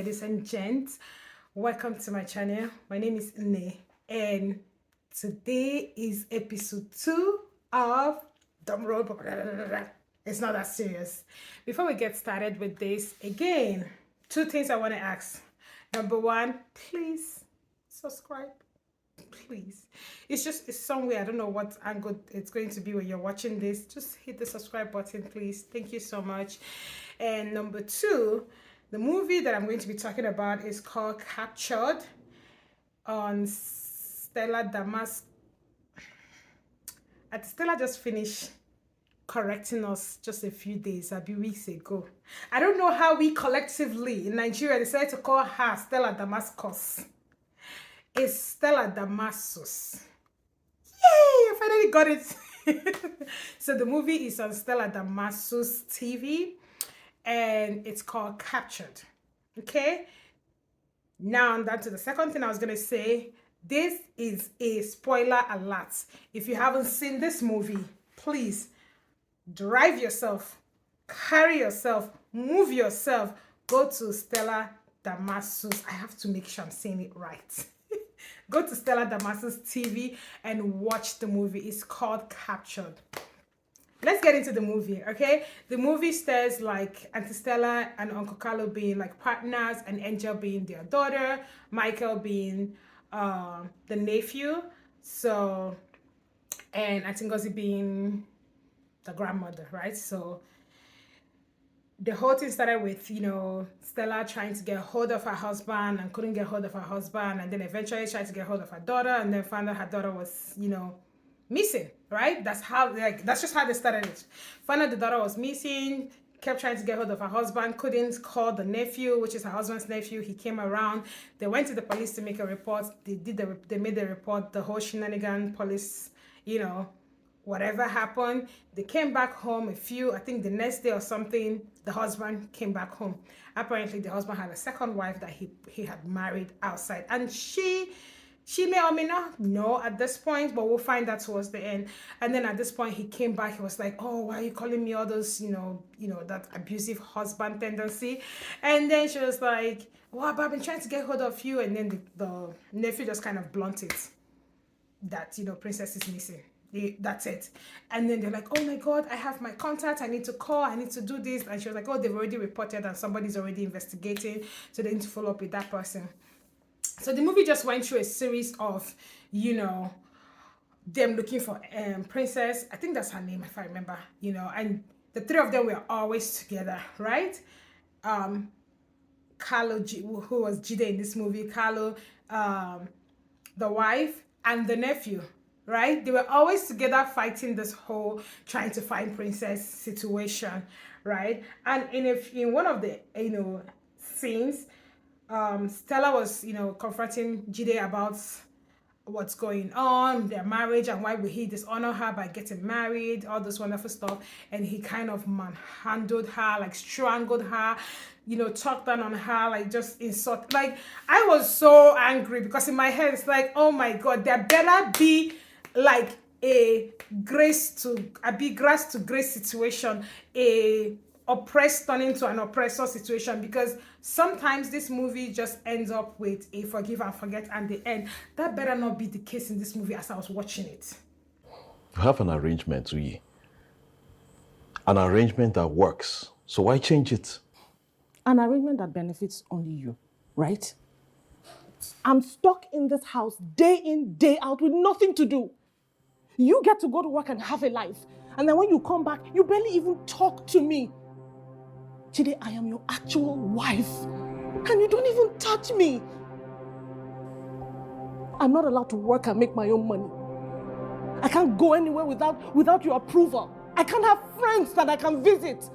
ladies and gents. Welcome to my channel. My name is Nne, and today is episode 2 of Dumb Road. It's not that serious. Before we get started with this, again, 2 things I want to ask. Number 1, please subscribe. Please. It's somewhere. I don't know what angle it's going to be when you're watching this. Just hit the subscribe button, please. Thank you so much. And number 2, the movie that I'm going to be talking about is called Captured on Stella Damasus. Stella just finished correcting us just a few weeks ago. I don't know how we collectively in Nigeria decided to call her Stella Damasus. It's Stella Damasus. Yay! I finally got it. So the movie is on Stella DamasusTV and it's called Captured. Okay? Now I'm down to the second thing I was going to say. This is a spoiler alert. If you haven't seen this movie, please drive yourself, carry yourself, move yourself, go to Stella Damasus. I have to make sure I'm saying it right. Go to Stella DamasusTV and watch the movie. It's called Captured. Let's get into the movie, okay? The movie stars like Auntie Stella and Uncle Kaale being like partners, and Angel being their daughter, Michael being the nephew, so, and Auntie Ngozi being the grandmother, right? So the whole thing started with, Stella trying to get hold of her husband and couldn't get hold of her husband, and then eventually tried to get hold of her daughter, and then found out her daughter was, missing, right? That's just how they started it. Found out the daughter was missing, kept trying to get hold of her husband, couldn't call the nephew, which is her husband's nephew. He came around. They went to the police to make a report. They made the report, the whole shenanigan, police, whatever happened. They came back home I think the next day or something, the husband came back home. Apparently the husband had a second wife that he had married outside, and she may or may not know at this point, but we'll find out towards the end. And then at this point he came back. He was like, oh, why are you calling me all those, that abusive husband tendency? And then she was like, well, I've been trying to get hold of you. And then the nephew just kind of blunted that, Princess is missing. That's it. And then they're like, oh my God, I have my contact, I need to call, I need to do this. And she was like, oh, they've already reported and somebody's already investigating, so they need to follow up with that person. So the movie just went through a series of, them looking for Princess. I think that's her name, if I remember, and the 3 of them were always together, right? Kaale, who was Jide in this movie, Kaale, the wife, and the nephew, right? They were always together fighting this whole trying to find Princess situation, right? And in one of the, scenes, Stella was, confronting Jide about what's going on, their marriage, and why would he dishonor her by getting married, all this wonderful stuff. And he kind of manhandled her, like strangled her, talked down on her, like just insult. Like, I was so angry because in my head it's like, oh my God, there better be like a grace to grace situation, a oppressed turning to an oppressor situation, because sometimes this movie just ends up with a forgive and forget and the end. That better not be the case in this movie as I was watching it. You have an arrangement, Uyi. An arrangement that works. So why change it? An arrangement that benefits only you, right? I'm stuck in this house day in, day out with nothing to do. You get to go to work and have a life. And then when you come back, you barely even talk to me. Jide, I am your actual wife. And you don't even touch me. I'm not allowed to work and make my own money. I can't go anywhere without your approval. I can't have friends that I can visit.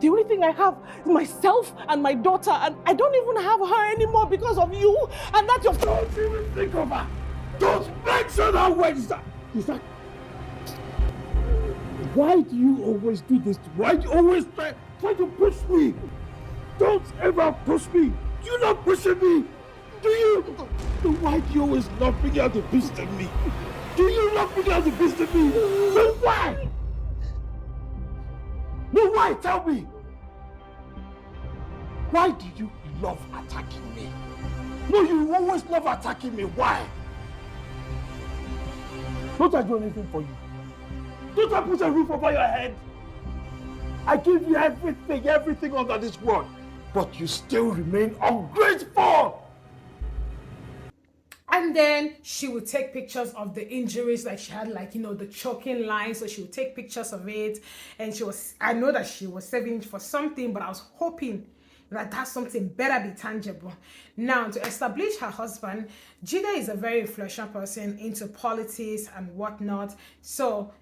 The only thing I have is myself and my daughter, and I don't even have her anymore because of you, and that's your... Don't even think of her! Don't mention her Wednesday! Is that... Why do you always do this? Why do you always try to push me? Don't ever push me! You're not pushing me! Do you? Then why do you always not bring out the beast in me? Do you not bring out the beast in me? Then why? No, why? Tell me! Why do you love attacking me. No, you always love attacking me. Why? Don't I do anything for you? Don't I put a roof over your head? I give you everything under this world, but you still remain ungrateful. And then she would take pictures of the injuries, like she had, like, you know, the choking line. So she would take pictures of it, and I know that she was saving it for something, but I was hoping that something better be tangible. Now, to establish her husband, Jide is a very influential person into politics and whatnot. So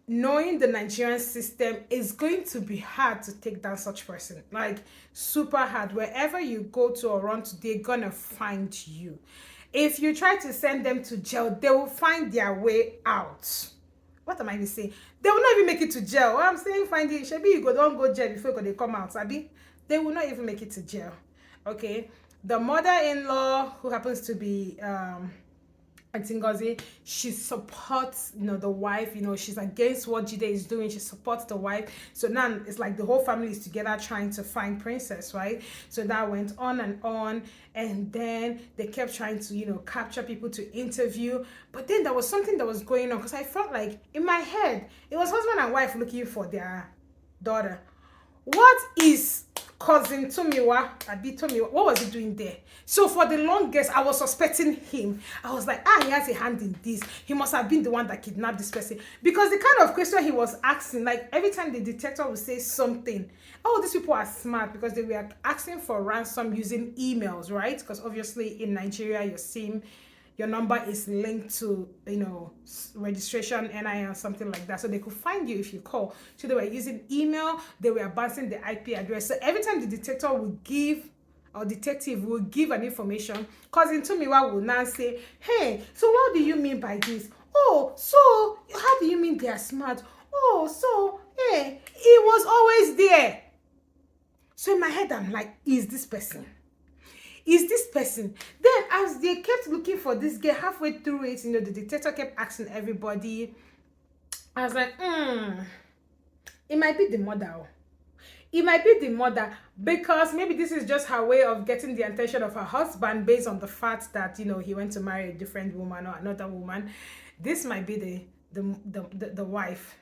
knowing the Nigerian system is going to be hard to take down such person, like super hard. Wherever you go to or run to, they're gonna find you. If you try to send them to jail, they will find their way out. What am I even saying? They will not even make it to jail. What I'm saying, find it. Shebi, you don't go jail before they come out, Sabi? They will not even make it to jail. Okay? The mother-in-law, who happens to be Auntie Ngozi, she supports, you know, the wife. You know, she's against what Jide is doing. She supports the wife. So now it's like the whole family is together trying to find Princess, right? So that went on, and then they kept trying to, you know, capture people to interview. But then there was something that was going on, because I felt like in my head it was husband and wife looking for their daughter. What is cousin Tomiwa, what was he doing there? So for the longest, I was suspecting him. I was like, he has a hand in this. He must have been the one that kidnapped this person. Because the kind of question he was asking, like every time the detector would say something, oh, these people are smart, because they were asking for ransom using emails, right? Because obviously in Nigeria, your number is linked to, you know, registration, NIN, something like that. So they could find you if you call. So they were using email, they were bouncing the IP address. So every time the detector would give, or detective would give an information, cousin Tomiwa will now say, hey, so what do you mean by this? Oh, so how do you mean they are smart? Oh, so, hey, he was always there. So in my head, I'm like, is this person? Is this person? Then as they kept looking for this girl, halfway through it, you know, the detector kept asking everybody. I was like, it might be the mother. It might be the mother, because maybe this is just her way of getting the attention of her husband, based on the fact that, you know, he went to marry a different woman or another woman. This might be the wife.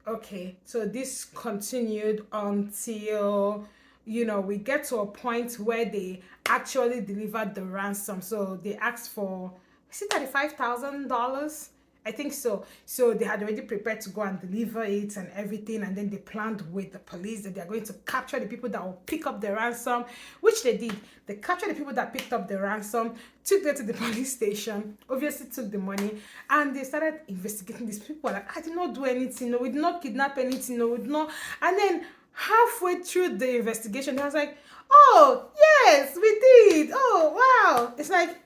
Okay, so this continued until, you know, we get to a point where they actually delivered the ransom. So they asked for, is it $35,000? I think so. So they had already prepared to go and deliver it and everything, and then they planned with the police that they are going to capture the people that will pick up the ransom, which they did. They captured the people that picked up the ransom, took them to the police station, obviously took the money, and they started investigating these people. Like, I did not do anything, no, we did not kidnap anything, no, we did not. And then halfway through the investigation, I was like, oh, yes, we did. Oh, wow. It's like,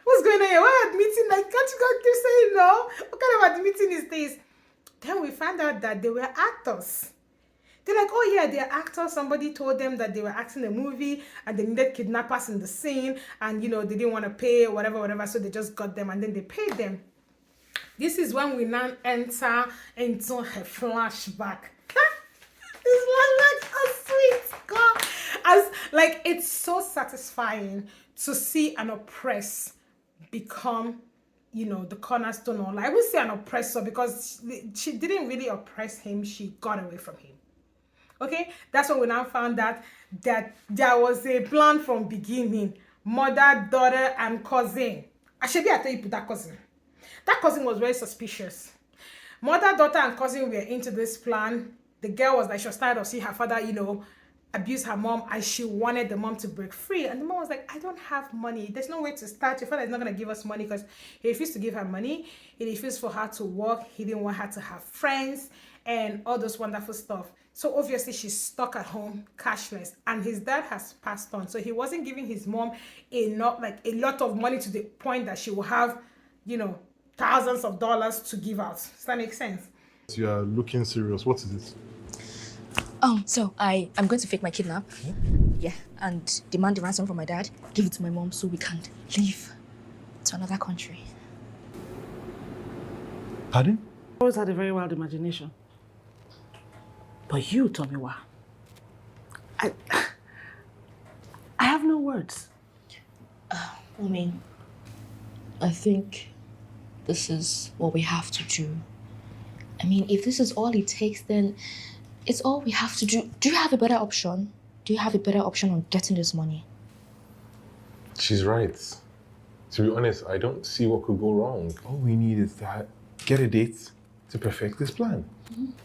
what's going on here? What admitting? Like, can't you go keep saying no? What kind of admitting is this? Then we found out that they were actors. They're like, oh yeah, they're actors. Somebody told them that they were acting a movie and they needed kidnappers in the scene, and, you know, they didn't want to pay or whatever, so they just got them and then they paid them. This is when we now enter into her flashback. It's like a sweet girl. As like, it's so satisfying to see an oppressed become, you know, the cornerstone. Or I would say an oppressor, because she didn't really oppress him, she got away from him. Okay, that's when we now found out that there was a plan from beginning. Mother, daughter, and cousin. I should be at you put that cousin. That cousin was very suspicious. Mother, daughter, and cousin were into this plan. The girl was like, she was tired of seeing her father, you know, abuse her mom, and she wanted the mom to break free. And the mom was like, I don't have money. There's no way to start. Your father is not going to give us money, because he refused to give her money. He refused for her to work. He didn't want her to have friends and all those wonderful stuff. So obviously she's stuck at home, cashless, and his dad has passed on. So he wasn't giving his mom enough, like a lot of money, to the point that she will have, you know, thousands of dollars to give out. Does that make sense? You are looking serious. What is it? So I'm going to fake my kidnap. Yeah, and demand the ransom from my dad, give it to my mom so we can leave to another country. Pardon? I always had a very wild imagination. But you, Tomiwa, I have no final words? Mommy, I think this is what we have to do. I mean, if this is all it takes, then it's all we have to do. Do you have a better option? Do you have a better option on getting this money? She's right. To be honest, I don't see what could go wrong. All we need is to get a date to perfect this plan.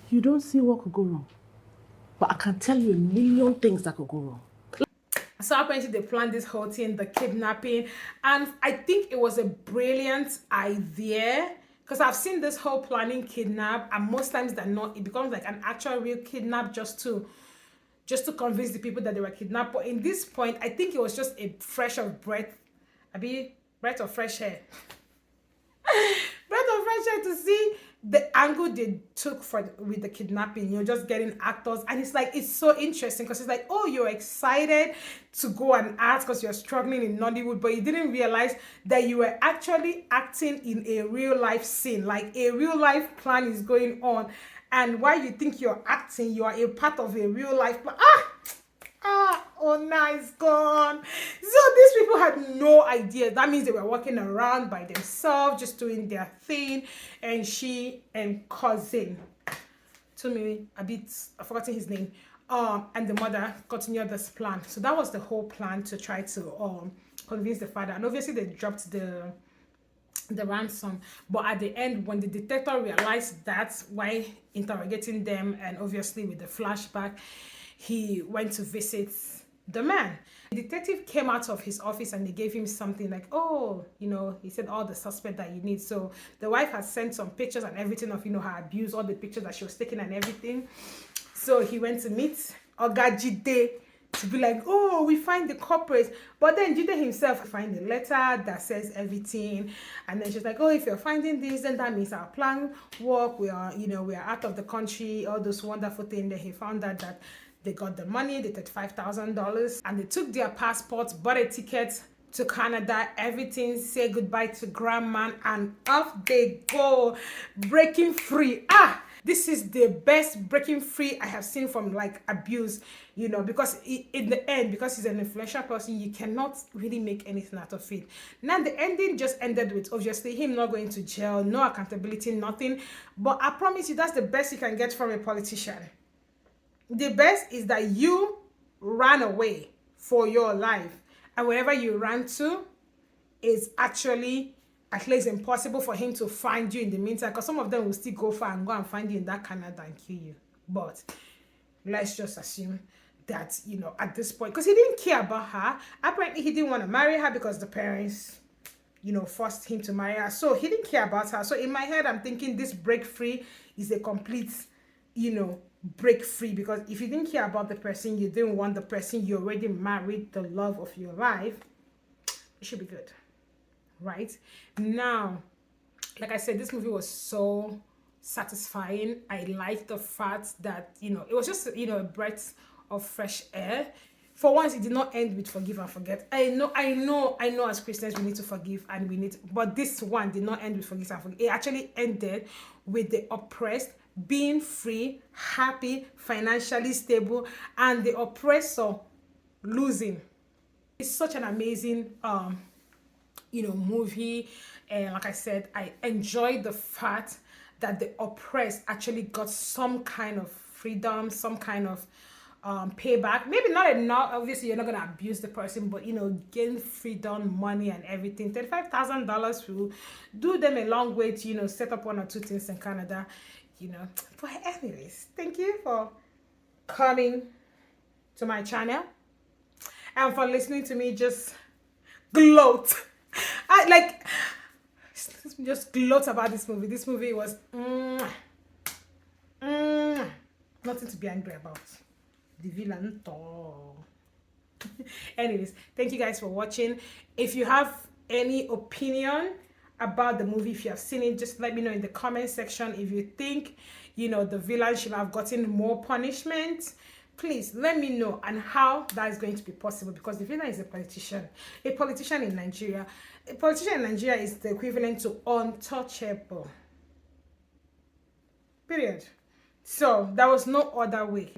You don't see what could go wrong. But I can tell you a million things that could go wrong. So apparently they planned this whole thing, the kidnapping, and I think it was a brilliant idea because I've seen this whole planning kidnap, and most times than not, it becomes like an actual real kidnap just to convince the people that they were kidnapped. But in this point, I think it was just a fresh of breath, breath of fresh air. Breath of fresh air to see the angle they took with the kidnapping. You're just getting actors, and it's like, it's so interesting because it's like, oh, you're excited to go and act because you're struggling in Nollywood, but you didn't realize that you were actually acting in a real life scene, like a real life plan is going on, and while you think you're acting, you are a part of a real life plan. Oh, nice, gone. So these people had no idea. That means they were walking around by themselves, just doing their thing. And she and cousin, to me, I've forgotten his name, and the mother continued this plan. So that was the whole plan, to try to convince the father. And obviously they dropped the ransom, but at the end, when the detective realized that's why interrogating them, and obviously with the flashback, he went to visit the man. The detective came out of his office and they gave him something like, oh, he said all the suspect that you need. So the wife had sent some pictures and everything of, her abuse, all the pictures that she was taking and everything. So he went to meet Oga Jide to be like, oh, we find the culprit. But then Jide himself find a letter that says everything. And then she's like, oh, if you're finding this, then that means our plan work. We are, we are out of the country, all those wonderful things. Then he found out that they got the money, they took $5,000, and they took their passports, bought a ticket to Canada, everything, say goodbye to grandma, and off they go, breaking free. This is the best breaking free I have seen from like abuse, because in the end, because he's an influential person, you cannot really make anything out of it. Now the ending just ended with obviously him not going to jail, no accountability, nothing. But I promise you, that's the best you can get from a politician. The best is that you ran away for your life, and wherever you ran to is actually at least impossible for him to find you in the meantime, because some of them will still go far and go and find you in that Canada and kill you. But let's just assume that, at this point, because he didn't care about her. Apparently he didn't want to marry her because the parents, forced him to marry her. So he didn't care about her. So in my head, I'm thinking this break free is a complete, break free, because if you didn't care about the person, you didn't want the person, you already married the love of your life, it should be good, right? Now, like I said, this movie was so satisfying. I liked the fact that, it was just, a breath of fresh air. For once, it did not end with forgive and forget. I know as Christians we need to forgive, and but this one did not end with forgive and forget. It actually ended with the oppressed being free, happy, financially stable, and the oppressor losing. It's such an amazing movie, and like I said, I enjoyed the fact that the oppressed actually got some kind of freedom, some kind of payback. Maybe not enough, obviously you're not gonna abuse the person, but gain freedom, money and everything. $35,000 will do them a long way to set up one or two things in Canada. But anyways, thank you for coming to my channel and for listening to me just gloat. Just gloat about this movie. This movie was nothing to be angry about. The villain. Anyways, thank you guys for watching. If you have any opinion about the movie, if you have seen it, just let me know in the comment section. If you think the villain should have gotten more punishment, please let me know, and how that is going to be possible, because the villain is a politician in Nigeria. A politician in Nigeria is the equivalent to untouchable, period. So there was no other way.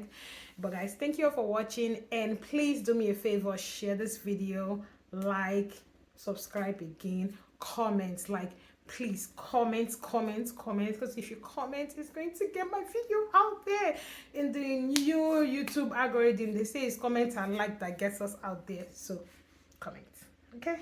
But guys, thank you all for watching, and please do me a favor, share this video, like, subscribe again, comment, like, please comment, because if you comment, it's going to get my video out there in the new YouTube algorithm. They say it's comment and like that gets us out there, so comment. Okay.